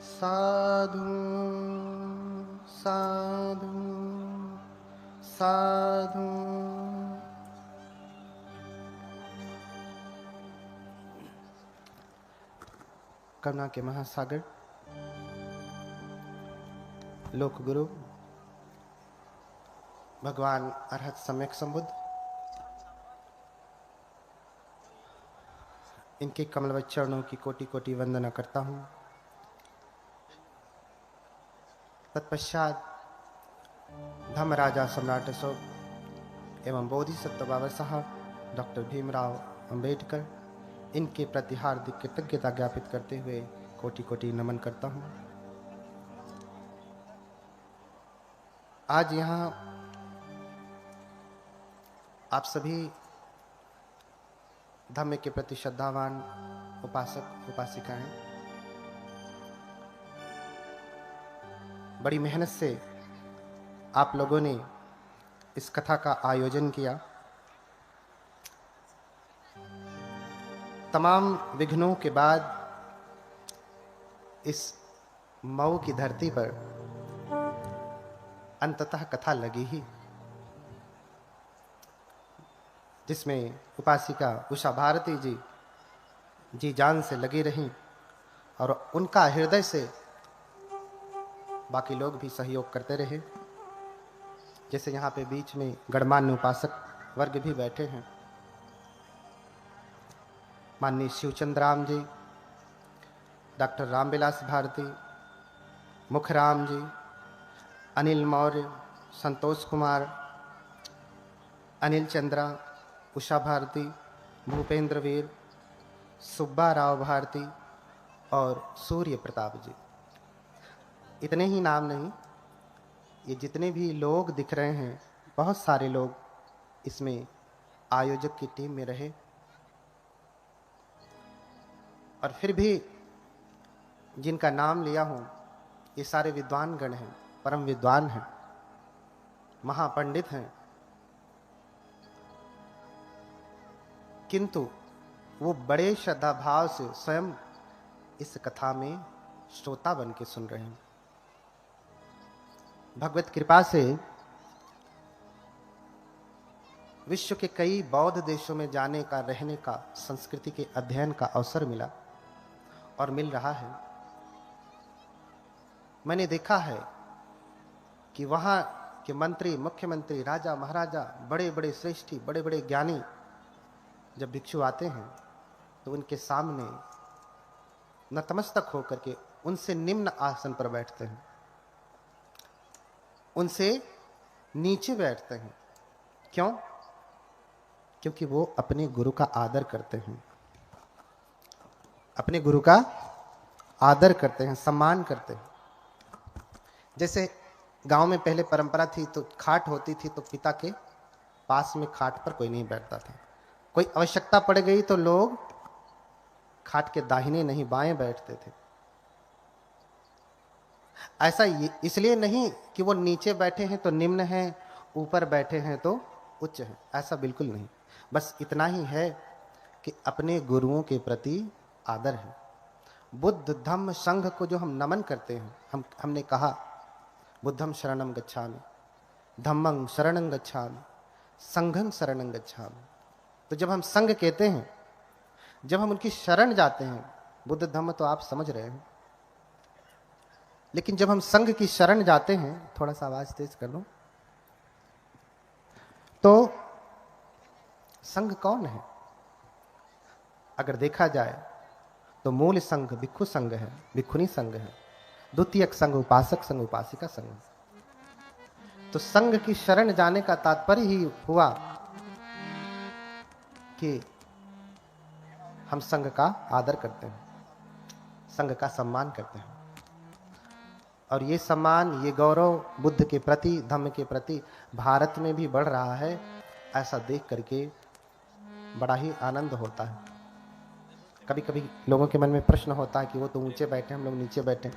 साधु साधु साधु। करुणा के महासागर लोक गुरु भगवान अरहत सम्यक संबुद्ध, इनके कमलवत चरणों की कोटि कोटि वंदना करता हूँ। तत्पश्चात धर्मराजा सम्राट अशोक एवं बोधिसत्व बाबा साहब डॉक्टर भीमराव अंबेडकर, इनके प्रति हार्दिक कृतज्ञता ज्ञापित करते हुए कोटि कोटि नमन करता हूँ। आज यहाँ आप सभी धम्म के प्रति श्रद्धावान उपासक उपासिकाएं बड़ी मेहनत से आप लोगों ने इस कथा का आयोजन किया। तमाम विघ्नों के बाद इस मऊ की धरती पर अंततः कथा लगी ही, जिसमें उपासिका उषा भारती जी जान से लगी रहीं और उनका हृदय से बाकी लोग भी सहयोग करते रहे। जैसे यहाँ पे बीच में गणमान्य उपासक वर्ग भी बैठे हैं, माननीय शिवचंद्र राम जी, डॉक्टर रामविलास भारती, मुखराम जी, अनिल मौर्य, संतोष कुमार, अनिल चंद्रा, उषा भारती, भूपेंद्र वीर, सुब्बा राव भारती और सूर्य प्रताप जी। इतने ही नाम नहीं, ये जितने भी लोग दिख रहे हैं, बहुत सारे लोग इसमें आयोजक की टीम में रहे। और फिर भी जिनका नाम लिया हूं, ये सारे विद्वान गण हैं, परम विद्वान हैं, महापंडित हैं, किंतु वो बड़े श्रद्धा भाव से स्वयं इस कथा में श्रोता बन के सुन रहे हैं। भगवत कृपा से विश्व के कई बौद्ध देशों में जाने का, रहने का, संस्कृति के अध्ययन का अवसर मिला और मिल रहा है। मैंने देखा है कि वहां के मंत्री, मुख्यमंत्री, राजा महाराजा, बड़े बड़े श्रेष्ठी, बड़े बड़े ज्ञानी जब भिक्षु आते हैं तो उनके सामने नतमस्तक होकर के उनसे निम्न आसन पर बैठते हैं, उनसे नीचे बैठते हैं। क्यों? क्योंकि वो अपने गुरु का आदर करते हैं, अपने गुरु का आदर करते हैं, सम्मान करते हैं। जैसे गांव में पहले परंपरा थी, तो खाट होती थी तो पिता के पास में खाट पर कोई नहीं बैठता था। कोई आवश्यकता पड़ गई तो लोग खाट के दाहिने नहीं बाएं बैठते थे। ऐसा इसलिए नहीं कि वो नीचे बैठे हैं तो निम्न हैं, ऊपर बैठे हैं तो उच्च हैं, ऐसा बिल्कुल नहीं। बस इतना ही है कि अपने गुरुओं के प्रति आदर है। बुद्ध धम्म संघ को जो हम नमन करते हैं, हमने कहा बुद्धं शरणं गच्छामि, धम्मं शरणं गच्छामि, संघं शरणं गच्छामि। तो जब हम संघ कहते हैं, जब हम उनकी शरण जाते हैं, बुद्ध धम्म तो आप समझ रहे हैं, लेकिन जब हम संघ की शरण जाते हैं, थोड़ा सा आवाज तेज कर लो, तो संघ कौन है? अगर देखा जाए तो मूल संघ भिक्षु संघ है, भिक्षुनी संघ है। द्वितीयक संघ उपासक संघ, उपासिका संघ। तो संघ की शरण जाने का तात्पर्य ही हुआ कि हम संघ का आदर करते हैं, संघ का सम्मान करते हैं। और ये सम्मान, ये गौरव बुद्ध के प्रति, धम्म के प्रति भारत में भी बढ़ रहा है। ऐसा देख करके बड़ा ही आनंद होता है। कभी कभी लोगों के मन में प्रश्न होता है कि वो तो ऊंचे बैठे, हम लोग नीचे बैठे।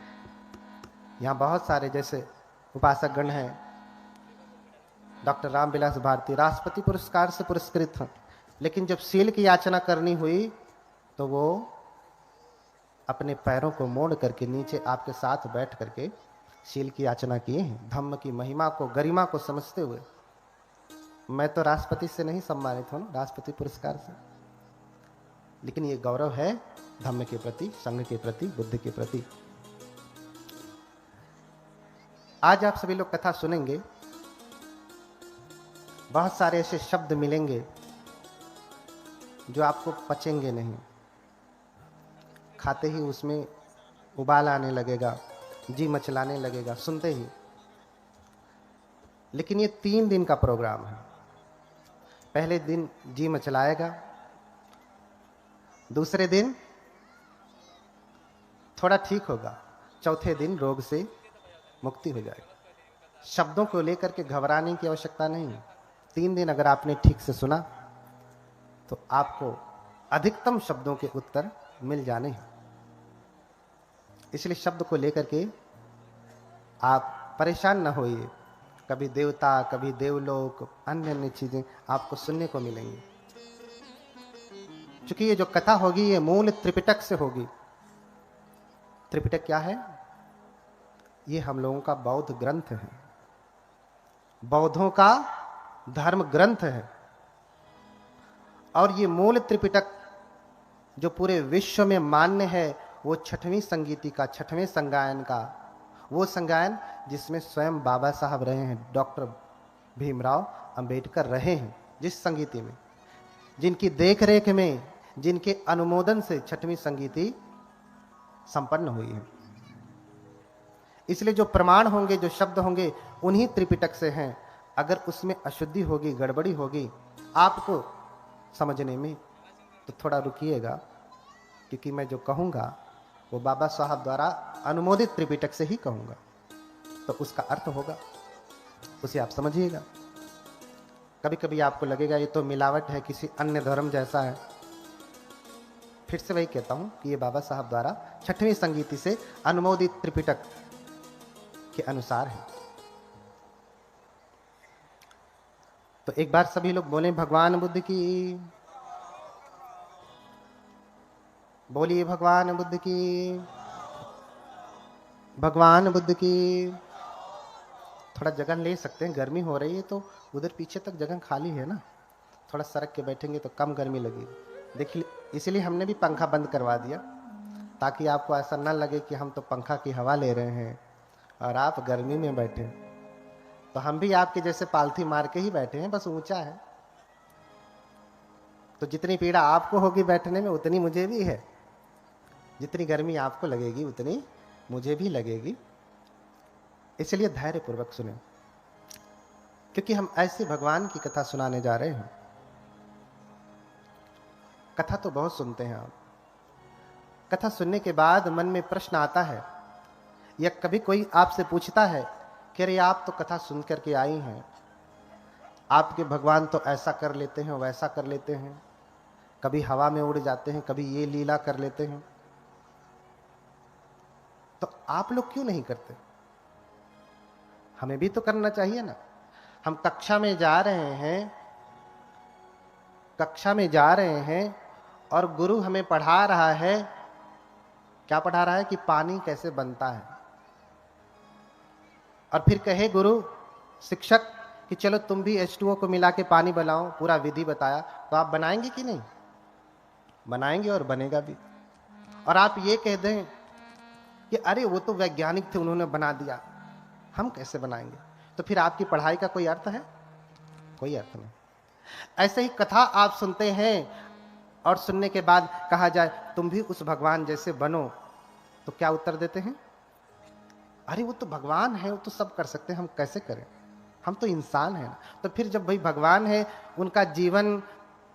यहाँ बहुत सारे जैसे उपासक गण हैं, डॉक्टर रामविलास भारती राष्ट्रपति पुरस्कार से पुरस्कृत हैं, लेकिन जब सील की याचना करनी हुई तो वो अपने पैरों को मोड़ करके नीचे आपके साथ बैठ करके शील की याचना किए हैं, धम्म की महिमा को, गरिमा को समझते हुए। मैं तो राष्ट्रपति से नहीं सम्मानित हूं, राष्ट्रपति पुरस्कार से, लेकिन ये गौरव है धम्म के प्रति, संघ के प्रति, बुद्ध के प्रति। आज आप सभी लोग कथा सुनेंगे, बहुत सारे ऐसे शब्द मिलेंगे जो आपको पचेंगे नहीं, खाते ही उसमें उबाल आने लगेगा, जी मचलाने लगेगा सुनते ही। लेकिन ये 3 दिन का प्रोग्राम है। पहले दिन जी मचलाएगा, दूसरे दिन थोड़ा ठीक होगा, चौथे दिन रोग से मुक्ति हो जाएगी। शब्दों को लेकर के घबराने की आवश्यकता नहीं है। 3 दिन अगर आपने ठीक से सुना तो आपको अधिकतम शब्दों के उत्तर मिल जाने हैं। इसलिए शब्द को लेकर के आप परेशान ना होइए। कभी देवता, कभी देवलोक, अन्य अन्य चीजें आपको सुनने को मिलेंगी। क्योंकि ये जो कथा होगी ये मूल त्रिपिटक से होगी। त्रिपिटक क्या है? ये हम लोगों का बौद्ध ग्रंथ है, बौद्धों का धर्म ग्रंथ है। और ये मूल त्रिपिटक जो पूरे विश्व में मान्य है, वो 6वीं संगीति का, 6वें संगायन का, वो संगायन जिसमें स्वयं बाबा साहब रहे हैं, डॉक्टर भीमराव अंबेडकर रहे हैं, जिस संगीति में, जिनकी देखरेख में, जिनके अनुमोदन से 6वीं संगीति संपन्न हुई है। इसलिए जो प्रमाण होंगे, जो शब्द होंगे, उन्हीं त्रिपिटक से हैं। अगर उसमें अशुद्धि होगी, गड़बड़ी होगी आपको समझने में, तो थोड़ा रुकिएगा, क्योंकि मैं जो कहूंगा वो बाबा साहब द्वारा अनुमोदित त्रिपिटक से ही कहूंगा, तो उसका अर्थ होगा, उसे आप समझिएगा। कभी कभी आपको लगेगा ये तो मिलावट है, किसी अन्य धर्म जैसा है। फिर से वही कहता हूं कि ये बाबा साहब द्वारा 6वीं संगीति से अनुमोदित त्रिपिटक के अनुसार है। तो एक बार सभी लोग बोले भगवान बुद्ध की, बोलिए भगवान बुद्ध की, भगवान बुद्ध की। थोड़ा जगह ले सकते हैं, गर्मी हो रही है तो उधर पीछे तक जगह खाली है ना, थोड़ा सरक के बैठेंगे तो कम गर्मी लगेगी। देखिए, इसलिए हमने भी पंखा बंद करवा दिया, ताकि आपको ऐसा ना लगे कि हम तो पंखा की हवा ले रहे हैं और आप गर्मी में बैठे। तो हम भी आपके जैसे पालथी मार के ही बैठे हैं, बस ऊंचा है। तो जितनी पीड़ा आपको होगी बैठने में, उतनी मुझे भी है। जितनी गर्मी आपको लगेगी उतनी मुझे भी लगेगी। इसलिए धैर्य पूर्वक सुने, क्योंकि हम ऐसे भगवान की कथा सुनाने जा रहे हैं। कथा तो बहुत सुनते हैं आप। कथा सुनने के बाद मन में प्रश्न आता है, या कभी कोई आपसे पूछता है कि अरे आप तो कथा सुन करके आई हैं, आपके भगवान तो ऐसा कर लेते हैं, वैसा कर लेते हैं, कभी हवा में उड़ जाते हैं, कभी ये लीला कर लेते हैं, तो आप लोग क्यों नहीं करते? हमें भी तो करना चाहिए ना। हम कक्षा में जा रहे हैं, कक्षा में जा रहे हैं और गुरु हमें पढ़ा रहा है। क्या पढ़ा रहा है? कि पानी कैसे बनता है। और फिर कहे गुरु, शिक्षक, कि चलो तुम भी H2O को मिला के पानी बनाओ, पूरा विधि बताया, तो आप बनाएंगे कि नहीं? बनाएंगे और बनेगा भी। और आप ये कह दें कि अरे वो तो वैज्ञानिक थे, उन्होंने बना दिया, हम कैसे बनाएंगे? तो फिर आपकी पढ़ाई का कोई अर्थ है? कोई अर्थ नहीं। ऐसे ही कथा आप सुनते हैं और सुनने के बाद कहा जाए तुम भी उस भगवान जैसे बनो, तो क्या उत्तर देते हैं? अरे वो तो भगवान है, वो तो सब कर सकते हैं, हम कैसे करें? हम तो इंसान हैं। तो फिर जब भाई भगवान है, उनका जीवन,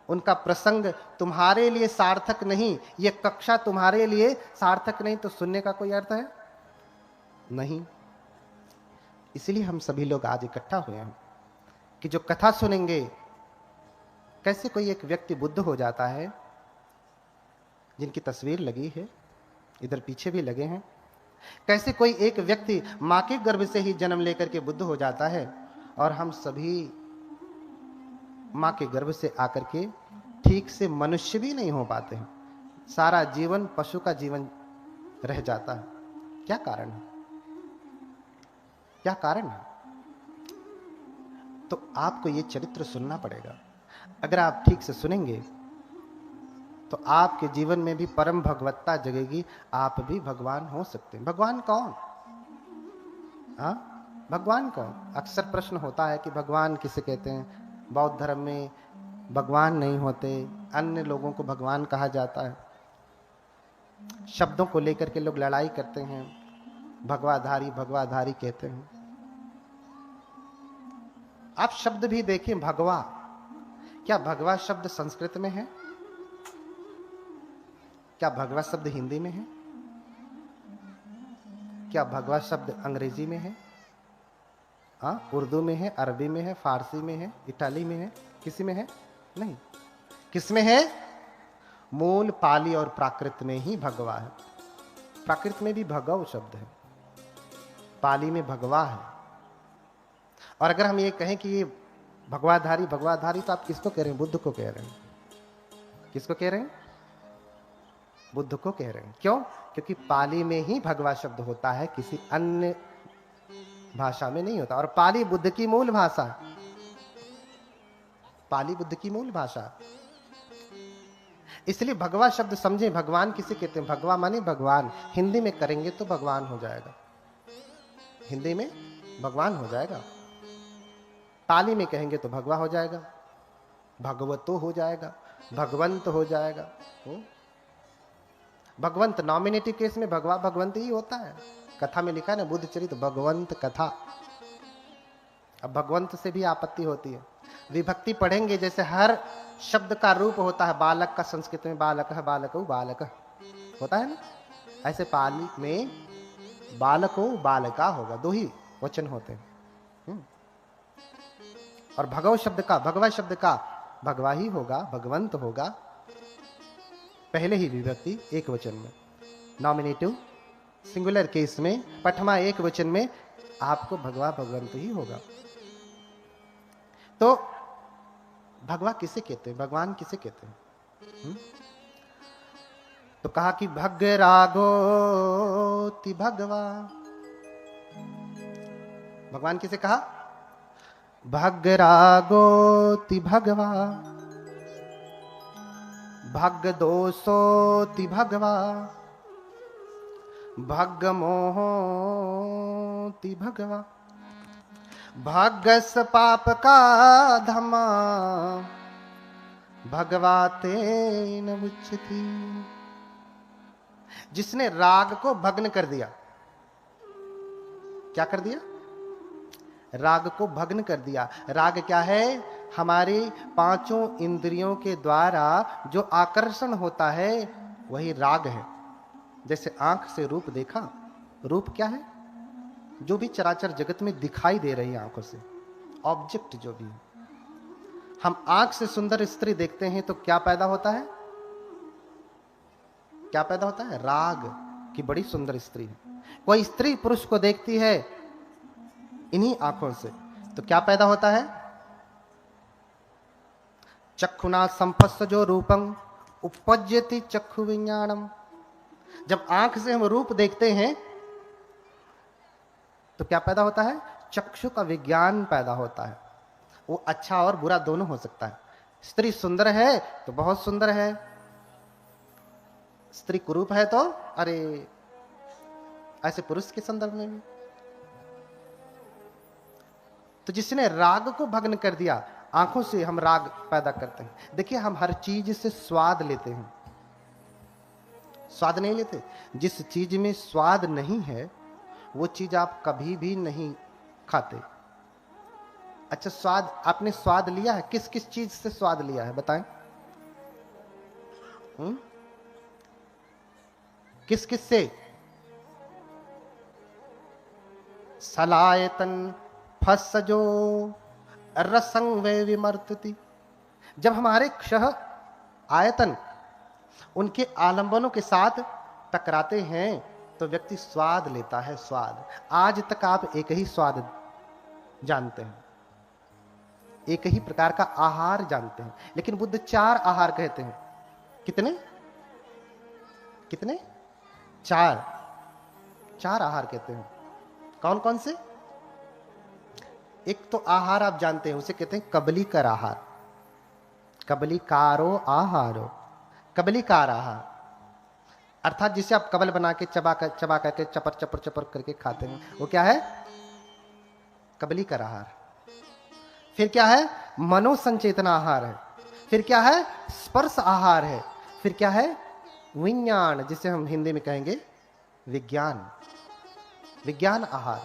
उनका प्रसंग तुम्हारे लिए सार्थक नहीं, ये कक्षा तुम्हारे लिए सार्थक नहीं, तो सुनने का कोई अर्थ है? नहीं। इसलिए हम सभी लोग आज इकट्ठा हुए हैं कि जो कथा सुनेंगे, कैसे कोई एक व्यक्ति बुद्ध हो जाता है, जिनकी तस्वीर लगी है, इधर पीछे भी लगे हैं। कैसे कोई एक व्यक्ति मां के गर्भ से ही जन्म लेकर के बुद्ध हो जाता है, और हम सभी मां के गर्भ से आकर के ठीक से मनुष्य भी नहीं हो पाते हैं। सारा जीवन पशु का जीवन रह जाता है? क्या कारण है? क्या कारण है? तो आपको ये चरित्र सुनना पड़ेगा। अगर आप ठीक से सुनेंगे तो आपके जीवन में भी परम भगवत्ता जगेगी, आप भी भगवान हो सकते हैं। भगवान कौन? हाँ, भगवान कौन? अक्सर प्रश्न होता है कि भगवान किसे कहते हैं। बौद्ध धर्म में भगवान नहीं होते, अन्य लोगों को भगवान कहा जाता है। शब्दों को लेकर के लोग लड़ाई करते हैं, भगवाधारी भगवाधारी कहते हैं। आप शब्द भी देखें, भगवा, क्या भगवा शब्द संस्कृत में है? क्या भगवा शब्द हिंदी में है? क्या भगवा शब्द अंग्रेजी में है? हाँ, उर्दू में है, अरबी में है, फारसी में है, इटाली में है, किसी में है? नहीं। किस में है? मूल पाली और प्राकृत में ही भगवा है। प्राकृत में भी भगव शब्द है, पाली में भगवा है। और अगर हम ये कहें कि ये भगवाधारी भगवाधारी, तो आप किसको कह रहे हैं? बुद्ध को कह रहे हैं। किसको कह रहे हैं? बुद्ध को कह रहे हैं। क्यों? क्योंकि पाली में ही भगवा शब्द होता है, किसी अन्य भाषा में नहीं होता। और पाली बुद्ध की मूल भाषा है। पाली बुद्ध की मूल भाषा, इसलिए भगवा शब्द समझे। भगवान किसे कहते हैं? भगवा माने भगवान। हिंदी में करेंगे तो भगवान हो जाएगा, हिंदी में भगवान हो जाएगा। पाली में कहेंगे तो भगवा हो जाएगा, भगवतो हो जाएगा, भगवंत हो जाएगा। भगवंत नॉमिनेटिव केस में भगवा भगवंत ही होता है। कथा में लिखा है ना, बुद्ध चरित भगवंत कथा। अब भगवंत से भी आपत्ति होती है। विभक्ति पढ़ेंगे, जैसे हर शब्द का रूप होता है। बालक का संस्कृत में बालक है, बालक बालक होता है ना, ऐसे पाली में बालको बालका होगा, दो ही वचन होते हैं। और भगव शब्द का, भगवा शब्द का भगवा ही होगा, भगवंत होगा, पहले ही विभक्ति एक वचन में। नॉमिनेटिव सिंगुलर केस में, पठमा एक वचन में, आपको भगवा भगवंत ही होगा। तो भगवा किसे कहते हैं? भगवान किसे कहते हैं? तो कहा कि भग रागोति भगवा। भगवान किसे कहा? भग रागोति भगवा, भग दोषोति भगवा, भग मोहोति भगवा, भगस पाप का धमा, भगवाते न उच्चति। जिसने राग को भग्न कर दिया, क्या कर दिया? राग को भग्न कर दिया। राग क्या है? हमारी पांचों इंद्रियों के द्वारा जो आकर्षण होता है वही राग है। जैसे आंख से रूप देखा, रूप क्या है? जो भी चराचर जगत में दिखाई दे रही है आंखों से, ऑब्जेक्ट जो भी है। हम आंख से सुंदर स्त्री देखते हैं तो क्या पैदा होता है? क्या पैदा होता है? राग की बड़ी सुंदर स्त्री है। कोई स्त्री पुरुष को देखती है इन्हीं आंखों से, तो क्या पैदा होता है? चक्षुना संपस्स जो रूपं उपपज्यति चक्षु विज्ञानम। जब आंख से हम रूप देखते हैं तो क्या पैदा होता है? चक्षु का विज्ञान पैदा होता है। वो अच्छा और बुरा दोनों हो सकता है। स्त्री सुंदर है तो बहुत सुंदर है, स्त्री कुरूप है तो अरे, ऐसे पुरुष के संदर्भ में भी। तो जिसने राग को भग्न कर दिया, आंखों से हम राग पैदा करते हैं। देखिए, हम हर चीज से स्वाद लेते हैं, स्वाद नहीं लेते। जिस चीज में स्वाद नहीं है वो चीज आप कभी भी नहीं खाते। अच्छा, स्वाद, आपने स्वाद लिया है? किस किस चीज से स्वाद लिया है बताएं? किस किस से? सलायतन फसजो रसंग वे विमर्तति। जब हमारे क्षह आयतन उनके आलंबनों के साथ टकराते हैं तो व्यक्ति स्वाद लेता है। स्वाद, आज तक आप एक ही स्वाद जानते हैं, एक ही प्रकार का आहार जानते हैं, लेकिन बुद्ध 4 आहार कहते हैं। कितने? कितने? चार चार आहार कहते हैं। कौन कौन से? एक तो आहार आप जानते हैं, उसे कहते हैं कबलीकर आहार। कबलीकारो आहारो, कबलीकार आहार अर्थात जिसे आप कबल बना के चबा करके चपर चपर चपर करके खाते हैं, वो क्या है? कबलीकर आहार। फिर क्या है? मनोसंचेतना आहार है। फिर क्या है? स्पर्श आहार है। फिर क्या है? विज्ञान, जिसे हम हिंदी में कहेंगे विज्ञान, विज्ञान आहार।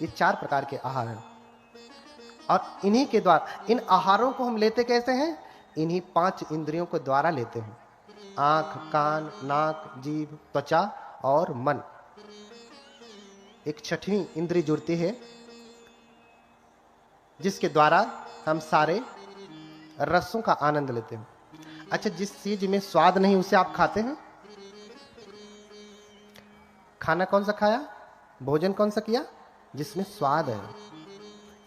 ये चार प्रकार के आहार हैं और इन्हीं के द्वारा, इन आहारों को हम लेते कैसे हैं? इन्हीं पांच इंद्रियों के द्वारा लेते हैं। आंख, कान, नाक, जीभ, त्वचा और मन। एक छठवीं इंद्री जुड़ती है जिसके द्वारा हम सारे रसों का आनंद लेते हैं। अच्छा, जिस चीज में स्वाद नहीं उसे आप खाते हैं? खाना कौन सा खाया? भोजन कौन सा किया? जिसमें स्वाद है।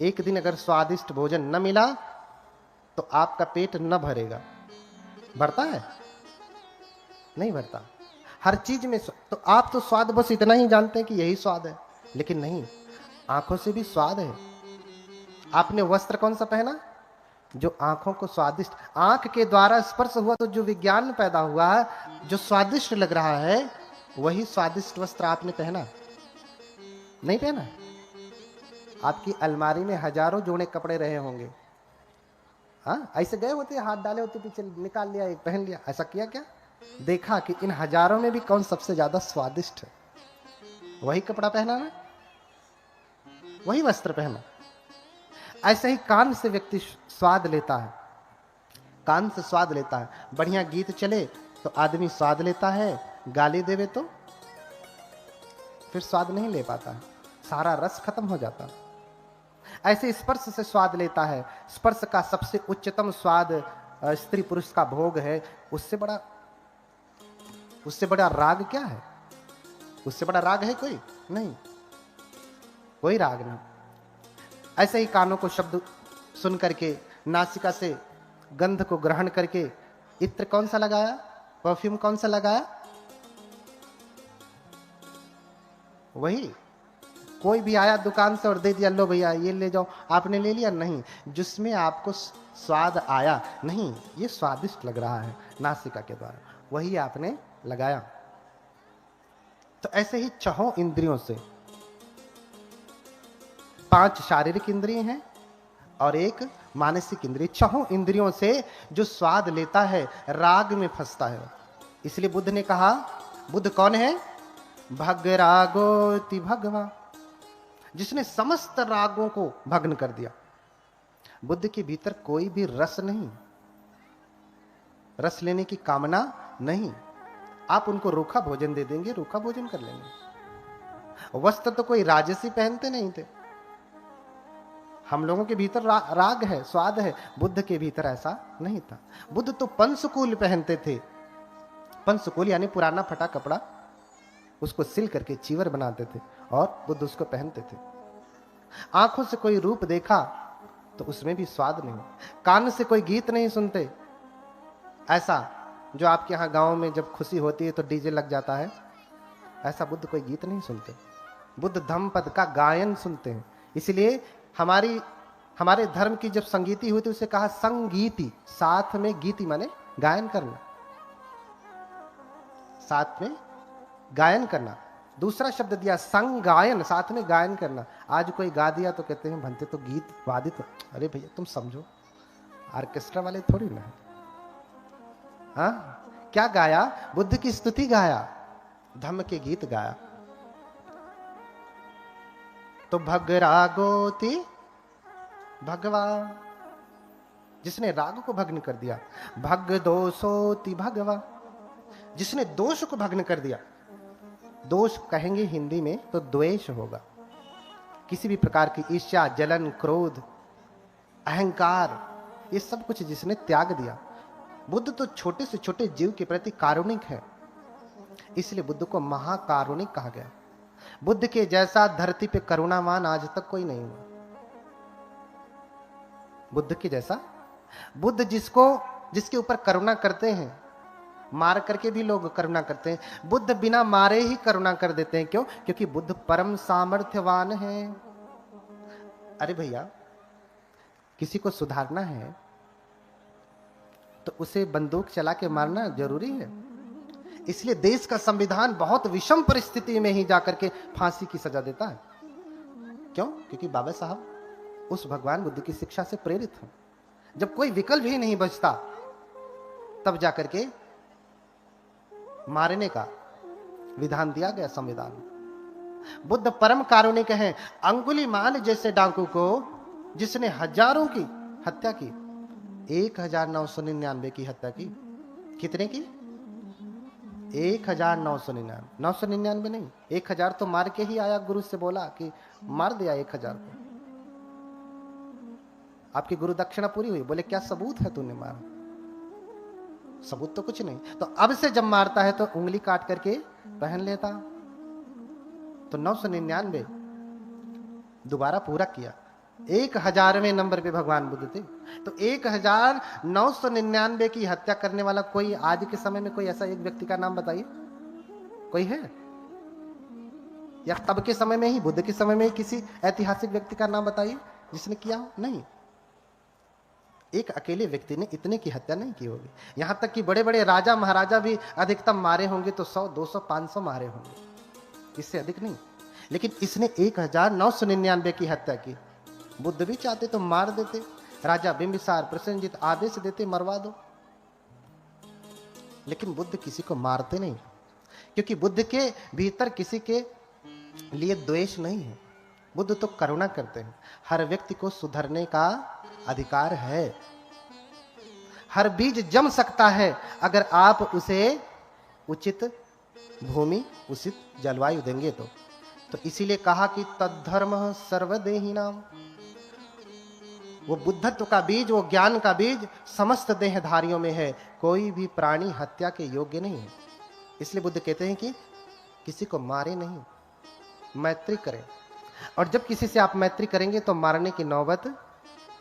एक दिन अगर स्वादिष्ट भोजन न मिला तो आपका पेट न भरेगा। भरता है? नहीं भरता। हर चीज में तो आप तो स्वाद बस इतना ही जानते हैं कि यही स्वाद है, लेकिन नहीं, आंखों से भी स्वाद है। आपने वस्त्र कौन सा पहना? जो आंखों को स्वादिष्ट, आंख के द्वारा स्पर्श हुआ तो जो विज्ञान पैदा हुआ है, जो स्वादिष्ट लग रहा है, वही स्वादिष्ट वस्त्र आपने पहना। नहीं पहना? आपकी अलमारी में हजारों जोड़े कपड़े रहे होंगे, हाँ, ऐसे गए होते, हाथ डाले होते पीछे, निकाल लिया, एक पहन लिया। ऐसा किया क्या? देखा कि इन हजारों में भी कौन सबसे ज्यादा स्वादिष्ट है? वही कपड़ा पहना ना, वही वस्त्र पहना। ऐसे ही कान से व्यक्ति स्वाद लेता है, कान से स्वाद लेता है। बढ़िया गीत चले तो आदमी स्वाद लेता है, गाली देवे तो फिर स्वाद नहीं ले पाता है, सारा रस खत्म हो जाता है। ऐसे स्पर्श से स्वाद लेता है। स्पर्श का सबसे उच्चतम स्वाद स्त्री पुरुष का भोग है। उससे बड़ा राग क्या है? उससे बड़ा राग है कोई? नहीं, कोई राग नहीं। ऐसे ही कानों को शब्द सुन करके, नासिका से गंध को ग्रहण करके, इत्र कौन सा लगाया? परफ्यूम कौन सा लगाया? वही। कोई भी आया दुकान से और दे दिया, लो भैया ये ले जाओ, आपने ले लिया? नहीं, जिसमें आपको स्वाद आया, नहीं ये स्वादिष्ट लग रहा है नासिका के द्वारा, वही आपने लगाया। तो ऐसे ही छहों इंद्रियों से, 5 शारीरिक इंद्रिय हैं और एक मानसिक इंद्रिय, छहों इंद्रियों से जो स्वाद लेता है राग में फंसता है। इसलिए बुद्ध ने कहा, बुद्ध कौन है? भग रागोति भगवा, जिसने समस्त रागों को भग्न कर दिया। बुद्ध के भीतर कोई भी रस नहीं, रस लेने की कामना नहीं। आप उनको रूखा भोजन दे देंगे, रूखा भोजन कर लेंगे। वस्त्र तो कोई राजसी पहनते नहीं थे। हम लोगों के भीतर राग है, स्वाद है, बुद्ध के भीतर ऐसा नहीं था। बुद्ध तो पंचकूल पहनते थे। पंचकूल यानी पुराना फटा कपड़ा, उसको सिल करके चीवर बनाते थे और बुद्ध उसको पहनते थे। आंखों से कोई रूप देखा तो उसमें भी स्वाद नहीं। कान से कोई गीत नहीं सुनते, ऐसा जो आपके यहाँ गांव में जब खुशी होती है तो डीजे लग जाता है, ऐसा बुद्ध कोई गीत नहीं सुनते। बुद्ध धम्मपद का गायन सुनते हैं। इसलिए हमारे धर्म की जब संगीति हुई तो उसे कहा संगीति, साथ में गीति माने गायन करना, साथ में गायन करना। दूसरा शब्द दिया संगायन, साथ में गायन करना। आज कोई गा दिया तो कहते हैं भंते तो गीत वादित। अरे भैया तुम समझो, ऑर्केस्ट्रा वाले थोड़ी ना है। हाँ, क्या गाया? बुद्ध की स्तुति गाया, धम्म के गीत गाया। तो भग रागोति भगवा, जिसने राग को भग्न कर दिया। भग दोषोति भगवा, जिसने दोष को भग्न कर दिया। दोष कहेंगे हिंदी में तो द्वेष होगा। किसी भी प्रकार की ईर्ष्या, जलन, क्रोध, अहंकार, ये सब कुछ जिसने त्याग दिया। बुद्ध तो छोटे से छोटे जीव के प्रति कारुणिक है, इसलिए बुद्ध को महाकारुणिक कहा गया। बुद्ध के जैसा धरती पे करुणावान आज तक कोई नहीं हुआ। बुद्ध के जैसा, बुद्ध जिसके ऊपर करुणा करते हैं मार करके भी लोग करुणा करते हैं, बुद्ध बिना मारे ही करुणा कर देते हैं। क्यों? क्योंकि बुद्ध परम सामर्थ्यवान है। अरे भैया, किसी को सुधारना है तो उसे बंदूक चला के मारना जरूरी है। इसलिए देश का संविधान बहुत विषम परिस्थिति में ही जाकर के फांसी की सजा देता है। क्यों? क्योंकि बाबा साहब उस भगवान बुद्ध की शिक्षा से प्रेरित हैं। जब कोई विकल्प ही नहीं बचता तब जाकर के मारने का विधान दिया गया संविधान में। बुद्ध परम कारुणिक हैं। अंगुलीमाल जैसे डाकू को जिसने हजारों की हत्या की, 1999 की हत्या की। कितने की? 1999। 999 नहीं, 1000 तो मार के ही आया। गुरु से बोला कि मार दिया 1000 को। आपकी गुरु दक्षिणा पूरी हुई। बोले क्या सबूत है तूने मारा? सबूत तो कुछ नहीं। तो अब से जब मारता है तो उंगली काट करके पहन लेता। तो 999 दोबारा पूरा किया। 1000वें नंबर पे भगवान बुद्ध थे। तो 1999 की हत्या करने वाला कोई आज के समय में कोई ऐसा एक व्यक्ति का नाम बताइए, कोई है? या तब के समय में ही, बुद्ध के समय में ही किसी ऐतिहासिक व्यक्ति का नाम बताइए जिसने किया हो? नहीं। एक अकेले व्यक्ति ने इतने की हत्या नहीं की होगी। यहां तक कि बड़े बड़े राजा महाराजा भी अधिकतम मारे होंगे तो 100, 200, 500 मारे होंगे, इससे अधिक नहीं। लेकिन इसने 1999 की हत्या की। बुद्ध भी चाहते तो मार देते। राजा बिंबिसार, प्रसेनजीत आदेश देते मरवा दो। लेकिन बुद्ध किसी को मारते नहीं, क्योंकि बुद्ध के भीतर किसी के लिए द्वेष नहीं है। बुद्ध तो करुणा करते हैं। हर व्यक्ति को सुधरने का अधिकार है। हर बीज जम सकता है अगर आप उसे उचित भूमि, उचित जलवायु देंगे तो इसीलिए कहा कि तद्धर्म सर्वदेहिनाम। वो बुद्धत्व का बीज, वो ज्ञान का बीज समस्त देहधारियों में है। कोई भी प्राणी हत्या के योग्य नहीं है। इसलिए बुद्ध कहते हैं कि किसी को मारे नहीं, मैत्री करें। और जब किसी से आप मैत्री करेंगे तो मारने की नौबत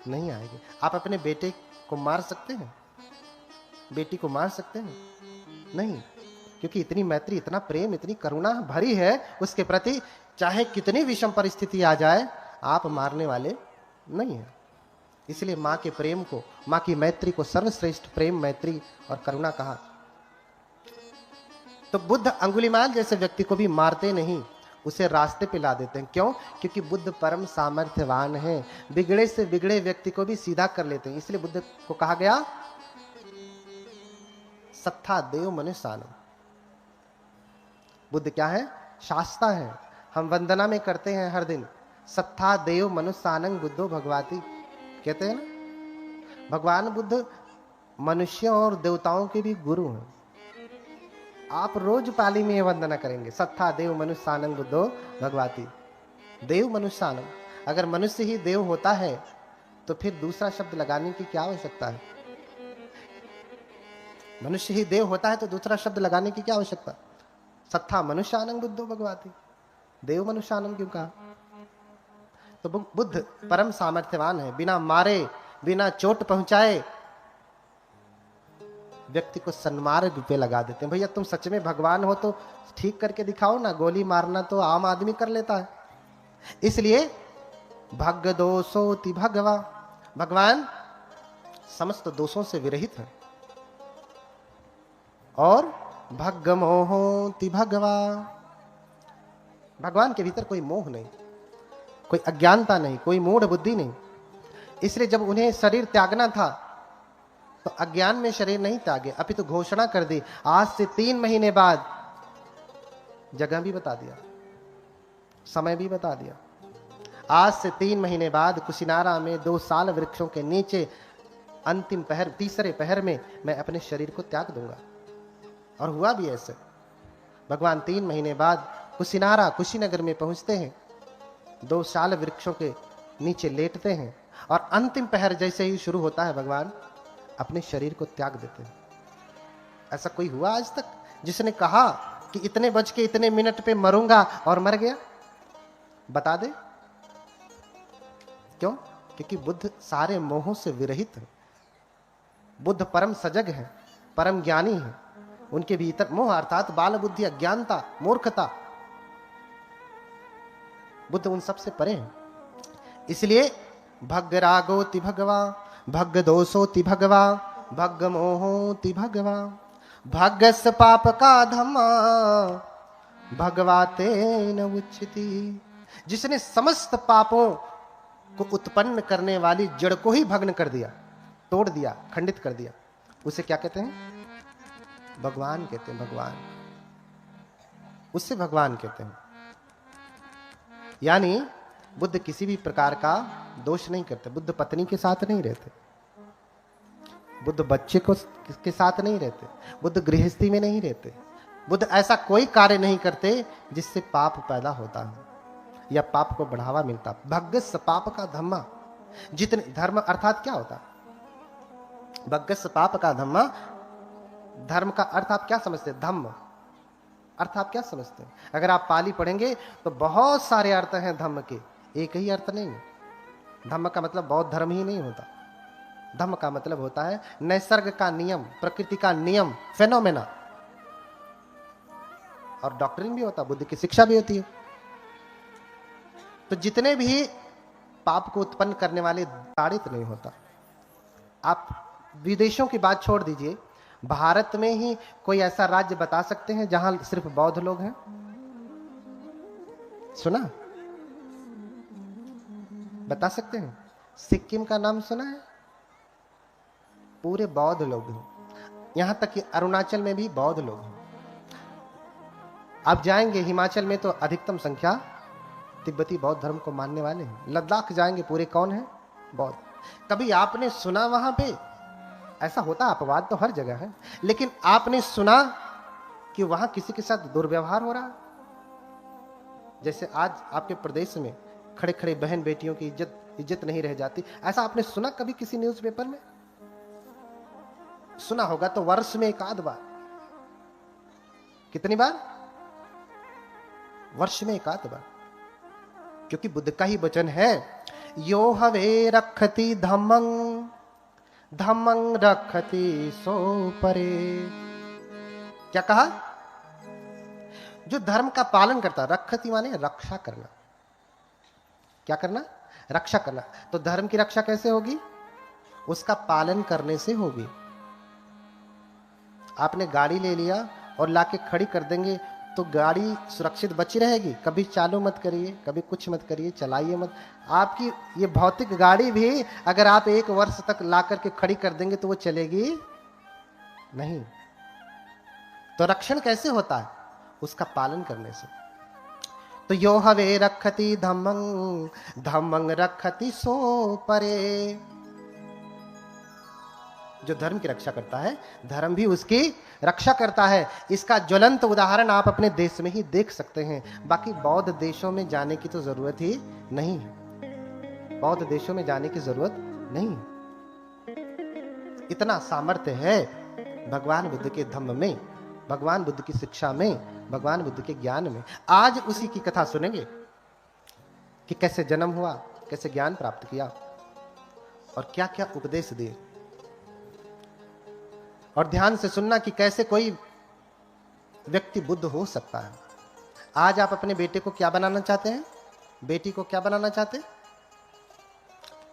नहीं आएगी। आप अपने बेटे को मार सकते हैं? बेटी को मार सकते हैं? नहीं, क्योंकि इतनी मैत्री, इतना प्रेम, इतनी करुणा भरी है उसके प्रति, चाहे कितनी विषम परिस्थिति आ जाए आप मारने वाले नहीं है। इसलिए मां के प्रेम को, मां की मैत्री को सर्वश्रेष्ठ प्रेम, मैत्री और करुणा कहा। तो बुद्ध अंगुलीमाल जैसे व्यक्ति को भी मारते नहीं, उसे रास्ते पे ला देते हैं। क्यों? क्योंकि बुद्ध परम सामर्थ्यवान है। बिगड़े से बिगड़े व्यक्ति को भी सीधा कर लेते हैं। इसलिए बुद्ध को कहा गया सत्ता देव मनुष्यानम। बुद्ध क्या है? शास्ता है। हम वंदना में करते हैं हर दिन, सत्ता देव मनुष्यानंग बुद्धो भगवाती, कहते हैं ना। भगवान बुद्ध मनुष्यों और देवताओं के भी गुरु हैं। आप रोज पाली में वंदना करेंगे, सत्ता देव मनुष्यानंग बुद्धो भगवाती। देव मनुष्यानंग, अगर मनुष्य ही देव होता है तो फिर दूसरा शब्द लगाने की क्या आवश्यकता है? मनुष्य ही देव होता है तो दूसरा शब्द लगाने की क्या आवश्यकता? सत्ता मनुष्यानंग बुद्धो भगवाती, देव मनुष्यानंग क्यों कहा? तो बुद्ध परम सामर्थ्यवान है। बिना मारे, बिना चोट पहुंचाए व्यक्ति को सन्मार्ग पे लगा देते हैं। भैया तुम सच में भगवान हो तो ठीक करके दिखाओ ना। गोली मारना तो आम आदमी कर लेता है। इसलिए भग दोषोति भगवा, भगवान समस्त दोषों से विरहित है। और भग मोहोति भगवा, भगवान के भीतर कोई मोह नहीं, कोई अज्ञानता नहीं, कोई मूढ़ बुद्धि नहीं। इसलिए जब उन्हें शरीर त्यागना था तो अज्ञान में शरीर नहीं त्यागे, अपितु घोषणा कर दी आज से 3 महीने बाद। जगह भी बता दिया, समय भी बता दिया। आज से 3 महीने बाद कुशिनारा में 2 साल वृक्षों के नीचे अंतिम पहर, तीसरे पहर में मैं अपने शरीर को त्याग दूंगा। और हुआ भी ऐसे। भगवान 3 महीने बाद कुशिनारा, कुशीनगर में पहुंचते हैं, 2 साल वृक्षों के नीचे लेटते हैं और अंतिम पहर जैसे ही शुरू होता है भगवान अपने शरीर को त्याग देते हैं। ऐसा कोई हुआ आज तक जिसने कहा कि इतने बज के इतने मिनट पे मरूंगा और मर गया? बता दे। क्यों? क्योंकि बुद्ध सारे मोहों से विरहित है। बुद्ध परम सजग है, परम ज्ञानी है। उनके भीतर मोह अर्थात बाल बुद्धि, अज्ञानता, मूर्खता, बुद्ध उन सबसे परे हैं। इसलिए भग्ग रागोति भगवा, भग्ग दोषोति भगवा, भग्ग मोहोति भगवा, भग्गस पाप का धम्मा, भगवाते न उच्चति। जिसने समस्त पापों को उत्पन्न करने वाली जड़ को ही भग्न कर दिया, तोड़ दिया, खंडित कर दिया, उसे क्या कहते हैं? भगवान कहते हैं। भगवान, उससे भगवान कहते हैं। यानी बुद्ध किसी भी प्रकार का दोष नहीं करते। बुद्ध पत्नी के साथ नहीं रहते, बुद्ध बच्चे को के साथ नहीं रहते, बुद्ध गृहस्थी में नहीं रहते, बुद्ध ऐसा कोई कार्य नहीं करते जिससे पाप पैदा होता है या पाप को बढ़ावा मिलता। भग्गस पाप का धम्मा, जितने धर्म अर्थात क्या होता? भग्गस पाप का धम्मा, धर्म का अर्थ आप क्या समझते हैं? धम्म अर्थ आप क्या समझते हैं? अगर आप पाली पढ़ेंगे तो बहुत सारे अर्थ हैं धम्म के, एक ही अर्थ नहीं। धम्म का मतलब बौद्ध धर्म ही नहीं होता। धम्म का मतलब होता है नैसर्ग का नियम, प्रकृति का नियम, फेनोमेना। और डॉक्ट्रिन भी होता, बुद्ध की शिक्षा भी होती है। तो जितने भी पाप को उत्पन्न करने वाले ताड़ित नहीं होता। आप विदेशों की बात छोड़ दीजिए, भारत में ही कोई ऐसा राज्य बता सकते हैं जहां सिर्फ बौद्ध लोग हैं? सुना? बता सकते हैं? सिक्किम का नाम सुना है? पूरे बौद्ध लोग हैं। यहां तक कि अरुणाचल में भी बौद्ध लोग हैं। आप जाएंगे हिमाचल में तो अधिकतम संख्या तिब्बती बौद्ध धर्म को मानने वाले हैं। लद्दाख जाएंगे, पूरे कौन है? बौद्ध। कभी आपने सुना वहां पे ऐसा होता? अपवाद तो हर जगह है, लेकिन आपने सुना कि वहां किसी के साथ दुर्व्यवहार हो रहा है? जैसे आज आपके प्रदेश में खड़े खड़े बहन बेटियों की इज्जत नहीं रह जाती, ऐसा आपने सुना कभी किसी न्यूज़पेपर में? सुना होगा तो वर्ष में एक आध बार। कितनी बार? वर्ष में एक आध बार। क्योंकि बुद्ध का ही वचन है, यो हवे रखति धम्मं, धम्मं रखति सो परे। क्या कहा? जो धर्म का पालन करता, रखति माने रक्षा करना। क्या करना? रक्षा करना। तो धर्म की रक्षा कैसे होगी? उसका पालन करने से होगी। आपने गाड़ी ले लिया और लाके खड़ी कर देंगे तो गाड़ी सुरक्षित बची रहेगी? कभी चालू मत करिए, कभी कुछ मत करिए, चलाइए मत। आपकी ये भौतिक गाड़ी भी अगर आप 1 वर्ष तक ला करके खड़ी कर देंगे तो वो चलेगी नहीं। तो रक्षण कैसे होता है? उसका पालन करने से। तो यो हवे रखति धम्मं, धम्मं रखति सो परे। जो धर्म की रक्षा करता है, धर्म भी उसकी रक्षा करता है। इसका ज्वलंत उदाहरण आप अपने देश में ही देख सकते हैं। बाकी बौद्ध देशों में जाने की तो जरूरत ही नहीं है। बौद्ध देशों में जाने की जरूरत नहीं है। इतना सामर्थ्य है भगवान बुद्ध के धम्म में, भगवान बुद्ध की शिक्षा में, भगवान बुद्ध के ज्ञान में। आज उसी की कथा सुनेंगे कि कैसे जन्म हुआ, कैसे ज्ञान प्राप्त किया और क्या क्या उपदेश दिए। और ध्यान से सुनना कि कैसे कोई व्यक्ति बुद्ध हो सकता है। आज आप अपने बेटे को क्या बनाना चाहते हैं? बेटी को क्या बनाना चाहते हैं?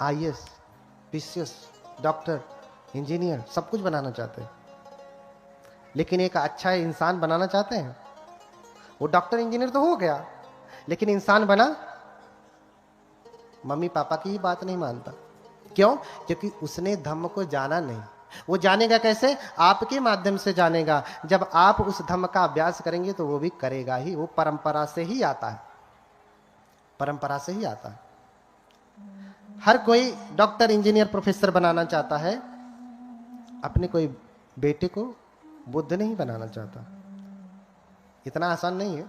IAS, PCS, डॉक्टर, इंजीनियर, सब कुछ बनाना चाहते हैं। लेकिन एक अच्छा इंसान बनाना चाहते हैं? वो डॉक्टर इंजीनियर तो हो गया, लेकिन इंसान बना? मम्मी पापा की ही बात नहीं मानता। क्यों? क्योंकि उसने धम्म को जाना नहीं। वो जानेगा कैसे? आपके माध्यम से जानेगा। जब आप उस धम्म का अभ्यास करेंगे तो वो भी करेगा ही। वो परंपरा से ही आता है, परंपरा से ही आता है। हर कोई डॉक्टर, इंजीनियर, प्रोफेसर बनाना चाहता है, अपने कोई बेटे को बुद्ध नहीं बनाना चाहता। इतना आसान नहीं है,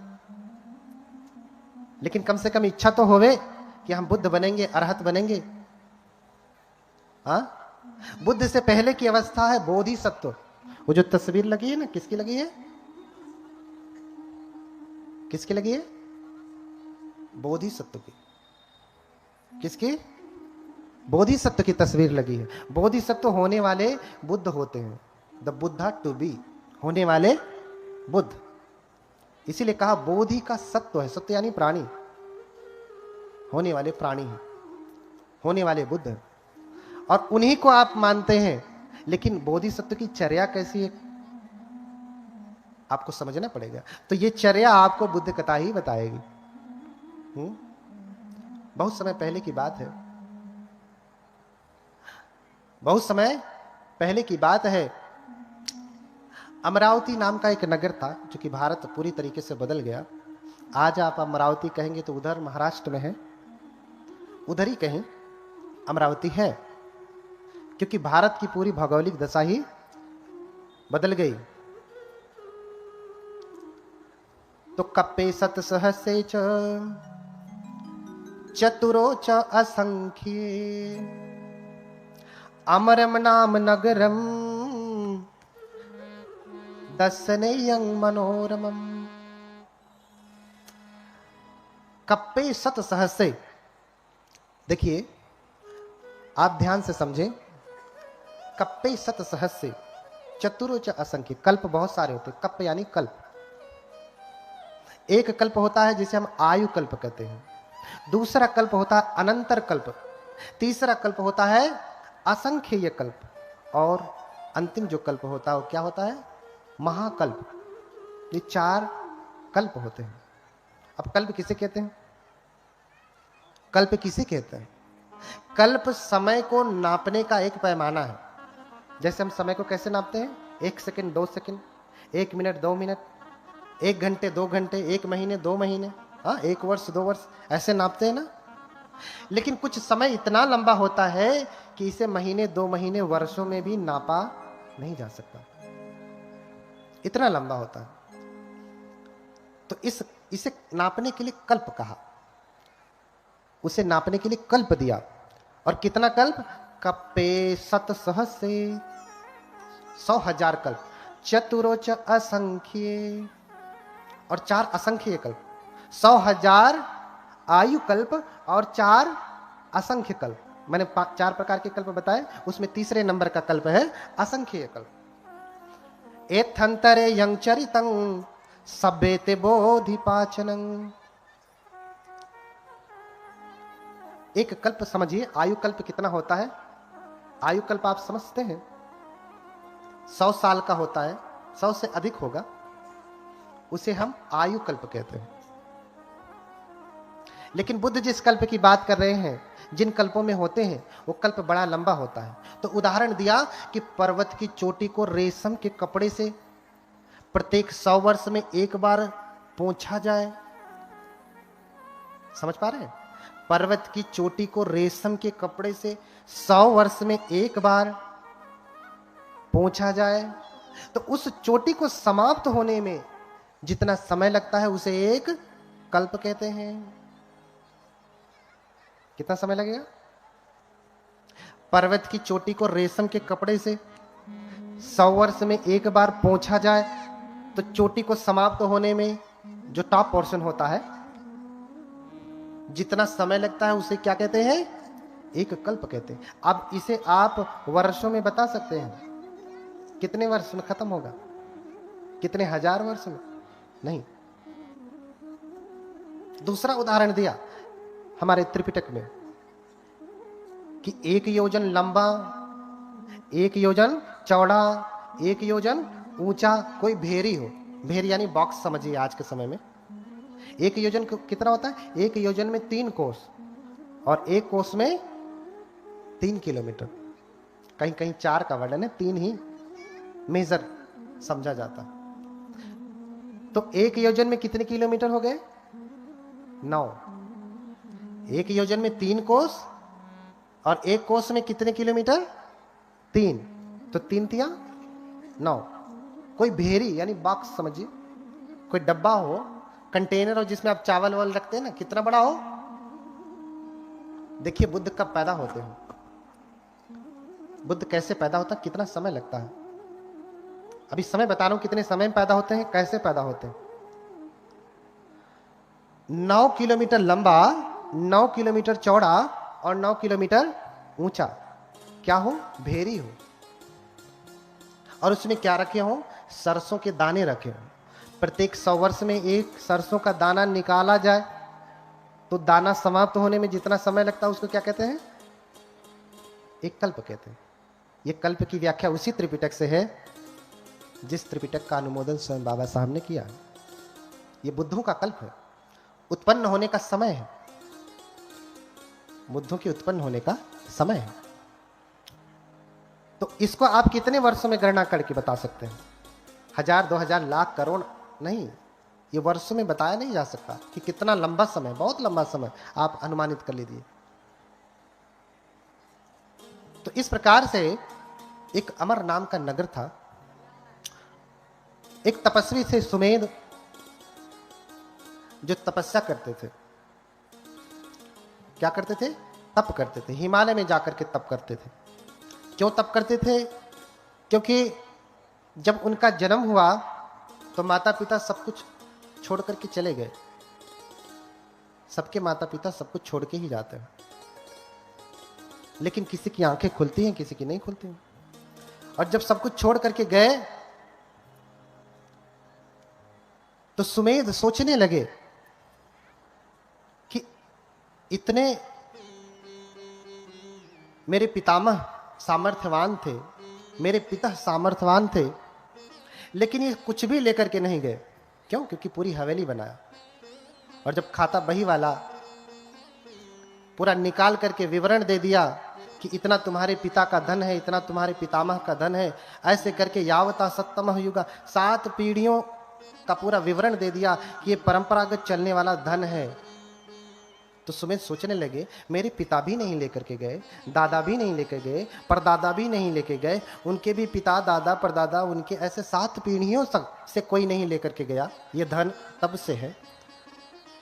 लेकिन कम से कम इच्छा तो होवे कि हम बुद्ध बनेंगे, अरहत बनेंगे। हाँ, बुद्ध से पहले की अवस्था है बोधिसत्व। वो जो तस्वीर लगी है ना, किसकी लगी है? किसकी लगी है? बोधिसत्व की। किसकी? बोधिसत्व की तस्वीर लगी है। बोधिसत्व होने वाले बुद्ध होते हैं। द बुद्धा टू बी, होने वाले बुद्ध। इसीलिए कहा बोधि का सत्व है, सत्य यानी प्राणी, होने वाले प्राणी हैं, होने वाले बुद्ध, और उन्हीं को आप मानते हैं। लेकिन बोधिसत्व की चर्या कैसी है आपको समझना पड़ेगा। तो ये चर्या आपको बुद्ध कथा ही बताएगी। बहुत समय पहले की बात है, बहुत समय पहले की बात है। अमरावती नाम का एक नगर था, जो कि भारत पूरी तरीके से बदल गया। आज आप अमरावती कहेंगे तो उधर महाराष्ट्र में है, उधर ही कहीं अमरावती है, क्योंकि भारत की पूरी भौगोलिक दशा ही बदल गई। तो कप्पे सत सहस्रे च चतुरो च असंख्ये अमरम नाम नगरम दर्शनेयं मनोरमम। कप्पे सत सहस्रे, देखिए आप ध्यान से समझें। कप्पे सत सहस्रे चतुरो च असंख्य, कल्प बहुत सारे होते हैं। कप्प यानी कल्प। एक कल्प होता है जिसे हम आयु कल्प कहते हैं, दूसरा कल्प होता है अनंतर कल्प, तीसरा कल्प होता है असंख्येय कल्प, और अंतिम जो कल्प होता है वो क्या होता है? महाकल्प। ये 4 कल्प होते हैं। अब कल्प किसे कहते हैं? कल्प किसे कहते हैं? कल्प समय को नापने का एक पैमाना है। जैसे हम समय को कैसे नापते हैं? 1 सेकंड 2 सेकंड, 1 मिनट 2 मिनट, 1 घंटे 2 घंटे, 1 महीने 2 महीने, 1 वर्ष 2 वर्ष, ऐसे नापते हैं ना। लेकिन कुछ समय इतना लंबा होता है कि इसे महीने 2 महीने वर्षों में भी नापा नहीं जा सकता, इतना लंबा होता है। तो इसे नापने के लिए कल्प कहा, उसे नापने के लिए कल्प दिया। और कितना कल्प? कप्पे सत सहस्रे, 100,000 कल्प, चतुरोच असंख्ये, और 4 असंख्य कल्प। 100,000 आयु कल्प और 4 असंख्य कल्प। मैंने 4 प्रकार के कल्प बताए, उसमें तीसरे नंबर का कल्प है असंख्य कल्प। एथंतरे यं चरितं सभ्यते बोधिपाचनं। एक कल्प समझिए, आयु कल्प कितना होता है? आयु कल्प आप समझते हैं 100 साल का होता है, 100 से अधिक होगा, उसे हम आयु कल्प कहते हैं। लेकिन बुद्ध जिस कल्प की बात कर रहे हैं, जिन कल्पों में होते हैं, वो कल्प बड़ा लंबा होता है। तो उदाहरण दिया कि पर्वत की चोटी को रेशम के कपड़े से प्रत्येक 100 वर्ष में एक बार पोंछा जाए। समझ पा रहे हैं? पर्वत की चोटी को रेशम के कपड़े से 100 वर्ष में एक बार पोंछा जाए, तो उस चोटी को समाप्त होने में जितना समय लगता है उसे एक कल्प कहते हैं। कितना समय लगेगा? पर्वत की चोटी को रेशम के कपड़े से 100 वर्ष में एक बार पोंछा जाए, तो चोटी को समाप्त होने में जो टॉप पोर्शन होता है, जितना समय लगता है उसे क्या कहते हैं? एक कल्प कहते हैं। अब इसे आप वर्षों में बता सकते हैं, कितने वर्ष में खत्म होगा? कितने हजार वर्ष में? नहीं। दूसरा उदाहरण दिया हमारे त्रिपिटक में कि 1 योजन लंबा, 1 योजन चौड़ा, 1 योजन ऊंचा कोई भेरी हो। भेरी यानी बॉक्स समझिए आज के समय में। 1 योजन कितना होता है? 1 योजन में 3 कोस, और 1 कोस में 3 किलोमीटर। कहीं कहीं 4 का वर्णन है, 3 ही मेजर समझा जाता। तो 1 योजन में कितने किलोमीटर हो गए? 9। 1 योजन में 3 कोस, और 1 कोस में कितने किलोमीटर? 3। तो 3 तिया 9। कोई भेरी यानी बॉक्स समझिए, कोई डब्बा हो, कंटेनर हो जिसमें आप चावल वावल रखते हैं ना, कितना बड़ा हो। देखिए बुद्ध कब पैदा होते हैं, बुद्ध कैसे पैदा होता है, कितना समय लगता है। अभी समय बता रहा हूं कितने समय में पैदा होते हैं, कैसे पैदा होते हैं। 9 किलोमीटर लंबा, 9 किलोमीटर चौड़ा और 9 किलोमीटर ऊंचा क्या हो? भेरी हो। और उसमें क्या रखे हो? सरसों के दाने रखे हों, प्रत्येक 100 वर्ष में एक सरसों का दाना निकाला जाए तो दाना समाप्त होने में जितना समय लगता है उसको क्या कहते हैं? एक कल्प कहते हैं। ये कल्प की व्याख्या उसी त्रिपिटक से है जिस त्रिपिटक का अनुमोदन स्वयं बाबा साहब ने किया। ये बुद्धों का कल्प है, उत्पन्न होने का समय है, बुद्धों के उत्पन्न होने का समय है। तो इसको आप कितने वर्षों में गणना करके बता सकते हैं? 1000, 2000, लाख, करोड़ नहीं, ये वर्षों में बताया नहीं जा सकता कि कितना लंबा समय, बहुत लंबा समय आप अनुमानित कर लीजिए। तो इस प्रकार से एक अमर नाम का नगर था, एक तपस्वी थे सुमेध, जो तपस्या करते थे। क्या करते थे? तप करते थे, हिमालय में जाकर के तप करते थे। क्यों तप करते थे? क्योंकि जब उनका जन्म हुआ तो माता पिता सब कुछ छोड़ करके चले गए। सबके माता पिता सब कुछ छोड़ के ही जाते हैं, लेकिन किसी की आंखें खुलती हैं, किसी की नहीं खुलती हैं। और जब सब कुछ छोड़ करके गए तो सुमेध सोचने लगे कि इतने मेरे पितामह सामर्थ्यवान थे, मेरे पिता सामर्थ्यवान थे, लेकिन ये कुछ भी लेकर के नहीं गए। क्यों? क्योंकि पूरी हवेली बनाया, और जब खाता बही वाला पूरा निकाल करके विवरण दे दिया कि इतना तुम्हारे पिता का धन है, इतना तुम्हारे पितामह का धन है, ऐसे करके यावता सप्तमः युगा, 7 पीढ़ियों का पूरा विवरण दे दिया कि ये परंपरागत चलने वाला धन है। तो सुमेध सोचने लगे, मेरे पिता भी नहीं लेकर के गए, दादा भी नहीं लेकर गए, परदादा भी नहीं लेकर गए, उनके भी पिता, दादा, परदादा, उनके ऐसे 7 पीढ़ियों से कोई नहीं लेकर के गया, ये धन तब से है।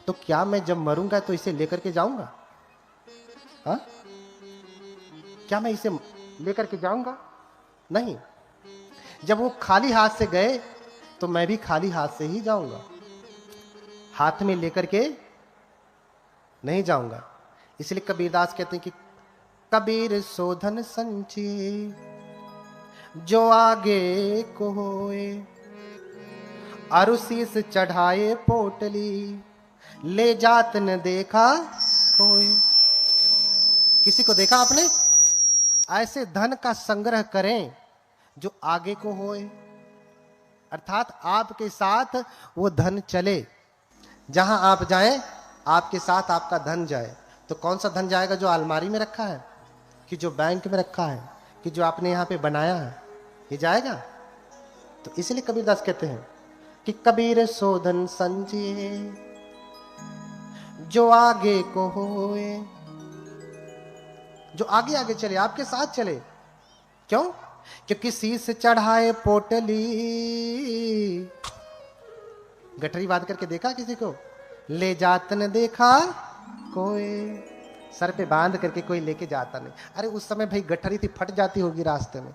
तो क्या मैं जब मरूंगा तो इसे लेकर के जाऊंगा? हाँ, क्या मैं इसे लेकर के जाऊंगा? नहीं। जब वो खाली हाथ से गए तो मैं भी खाली हाथ से ही जाऊंगा, हाथ में लेकर के नहीं जाऊंगा। इसलिए कबीरदास कहते हैं कि कबीर सोधन संचिए जो आगे को होए, अरुशीस चढ़ाए पोटली ले जात न देखा कोई। किसी को देखा आपने? ऐसे धन का संग्रह करें जो आगे को होए, अर्थात आपके साथ वो धन चले, जहां आप जाएं आपके साथ आपका धन जाए। तो कौन सा धन जाएगा? जो अलमारी में रखा है, कि जो बैंक में रखा है, कि जो आपने यहां पे बनाया है, ये जाएगा? तो इसलिए कबीरदास कहते हैं कि कबीर सोधन संचिए जो आगे को होए, जो आगे आगे चले, आपके साथ चले। क्यों? क्योंकि शीश चढ़ाए पोटली, गठरी बांध करके देखा किसी को? ले जात न देखा कोई, सर पे बांध करके कोई लेके जाता नहीं। अरे उस समय भाई गठरी थी, फट जाती होगी रास्ते में।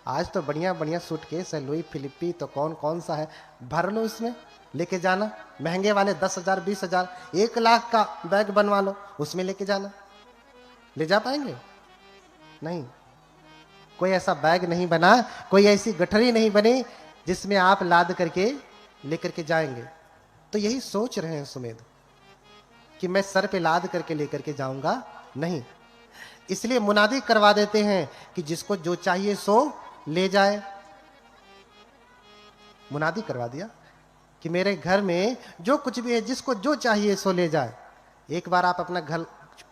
आज तो बढ़िया बढ़िया सूटकेस है, लुई फिलिपी तो कौन कौन सा है, भर लो इसमें, लेके जाना। महंगे वाले 10,000, 20,000, 1 लाख का बैग बनवा लो, उसमें लेके जाना। ले जा पाएंगे? नहीं। कोई ऐसा बैग नहीं बना, कोई ऐसी गठरी नहीं बनी जिसमें आप लाद करके लेकर के जाएंगे। तो यही सोच रहे हैं सुमेध कि मैं सर पे लाद करके लेकर के जाऊंगा नहीं। इसलिए मुनादी करवा देते हैं कि जिसको जो चाहिए सो ले जाए। मुनादी करवा दिया कि मेरे घर में जो कुछ भी है, जिसको जो चाहिए सो ले जाए। एक बार आप अपना घर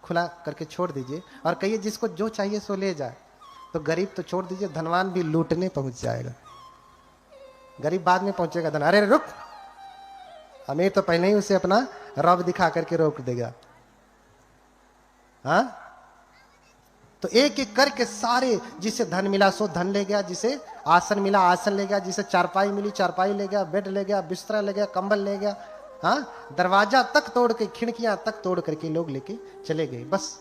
खुला करके छोड़ दीजिए और कहिए जिसको जो चाहिए सो ले जाए। तो गरीब तो छोड़ दीजिए, धनवान भी लूटने पहुंच जाएगा। गरीब बाद में पहुंचेगा, धन अरे रुक, अमीर तो पहले ही उसे अपना रब दिखा करके रोक देगा। हाँ, तो एक एक करके सारे, जिसे धन मिला सो धन ले गया, जिसे आसन मिला आसन ले गया, जिसे चारपाई मिली चारपाई ले गया, बेड ले गया, बिस्तरा ले गया, कंबल ले गया। हाँ, दरवाजा तक तोड़ के, खिड़कियां तक तोड़ करके लोग लेके चले गए। बस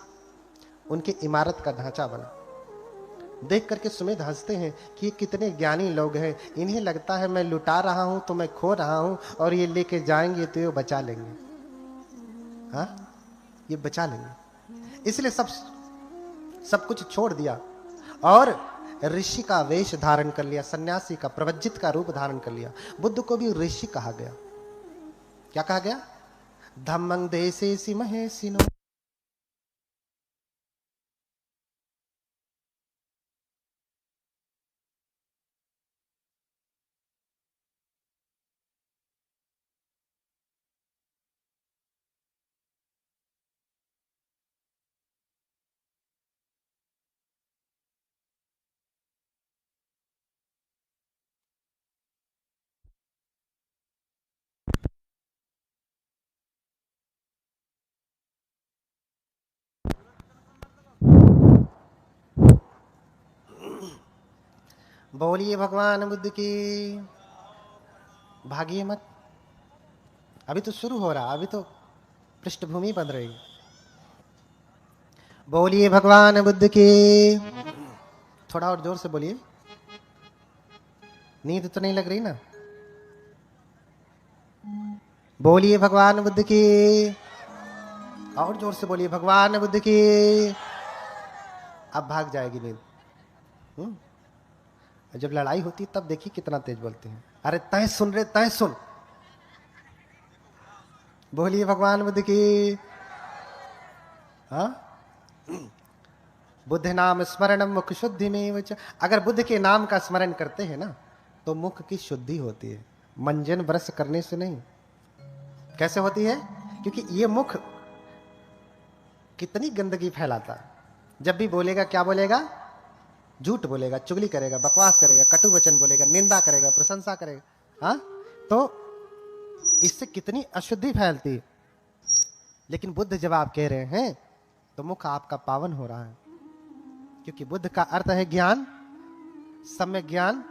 उनकी इमारत का ढांचा बना। देख करके सुमेध हंसते हैं कि ये कितने ज्ञानी लोग हैं, इन्हें लगता है मैं लुटा रहा हूं तो मैं खो रहा हूं, और ये लेके जाएंगे तो ये बचा लेंगे। हाँ, ये बचा लेंगे। इसलिए सब कुछ छोड़ दिया और ऋषि का वेश धारण कर लिया, सन्यासी का, प्रवज्जित का रूप धारण कर लिया। बुद्ध को भी ऋषि कहा गया। क्या कहा गया? धम्मं देसेसि महेशिनो। बोलिए भगवान बुद्ध की। भागिए मत, अभी तो शुरू हो रहा, अभी तो पृष्ठभूमि बन रही। बोलिए भगवान बुद्ध की। थोड़ा और जोर से बोलिए, नींद तो नहीं लग रही ना? बोलिए भगवान बुद्ध की। और जोर से बोलिए, भगवान बुद्ध की। अब भाग जाएगी नींद। जब लड़ाई होती तब देखिए कितना तेज बोलते हैं। अरे तय सुन रे, तय सुन। बोलिए भगवान बुद्ध की। हाँ, बुद्ध नाम स्मरणम मुख शुद्धि में वच। अगर बुद्ध के नाम का स्मरण करते हैं ना तो मुख की शुद्धि होती है, मंजन ब्रश करने से नहीं। कैसे होती है? क्योंकि ये मुख कितनी गंदगी फैलाता है। जब भी बोलेगा क्या बोलेगा? झूठ बोलेगा, चुगली करेगा, बकवास करेगा, कटु वचन बोलेगा, निंदा करेगा, प्रशंसा करेगा। हाँ, तो इससे कितनी अशुद्धि फैलती है। लेकिन बुद्ध जब आप कह रहे हैं तो मुख आपका पावन हो रहा है, क्योंकि बुद्ध का अर्थ है ज्ञान, सम्यक ज्ञान।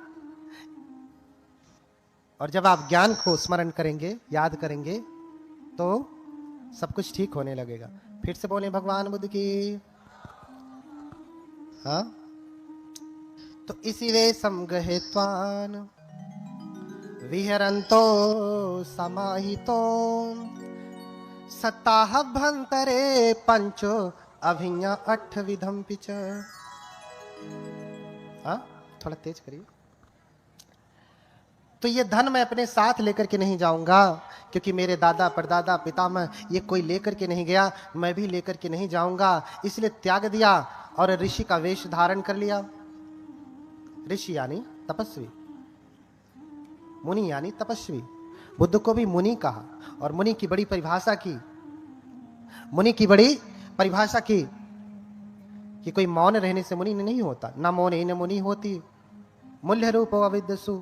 और जब आप ज्ञान को स्मरण करेंगे, याद करेंगे, तो सब कुछ ठीक होने लगेगा। फिर से बोले भगवान बुद्ध की। हाँ, तो इसी वे समगहित्वान विहरन्तो समाहितो सत्ताह भंतरे पंचो अभिज्ञा अठ विधम पिच। हाँ, थोड़ा तेज करिए। तो ये धन मैं अपने साथ लेकर के नहीं जाऊंगा, क्योंकि मेरे दादा परदादा पितामह ये कोई लेकर के नहीं गया, मैं भी लेकर के नहीं जाऊंगा। इसलिए त्याग दिया और ऋषि का वेश धारण कर लिया। ऋषि यानी तपस्वी, मुनि यानी तपस्वी। बुद्ध को भी मुनि कहा, और मुनि की बड़ी परिभाषा की। मुनि की बड़ी परिभाषा की कि कोई मौन रहने से मुनि नहीं होता। न मौन न मुनि होती। मूल्य रूपो अविद्यसु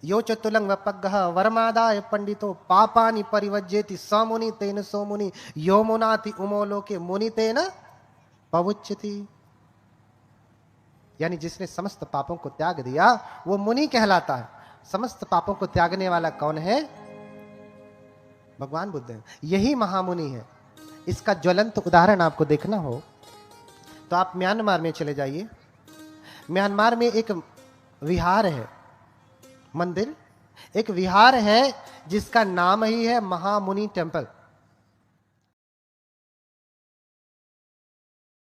यो चतुलंग पग्गः वर्मादाय पंडितो पापानि परिवज्जेति स मुनि तेन सो मुनि यो मुनाति उमो लोके मुनि तेन पवुच्यति। यानी जिसने समस्त पापों को त्याग दिया वो मुनि कहलाता है। समस्त पापों को त्यागने वाला कौन है? भगवान बुद्ध है। यही महामुनि है। इसका ज्वलंत उदाहरण आपको देखना हो तो आप म्यांमार में चले जाइए। म्यांमार में एक विहार है, मंदिर, एक विहार है जिसका नाम ही है महामुनि टेम्पल।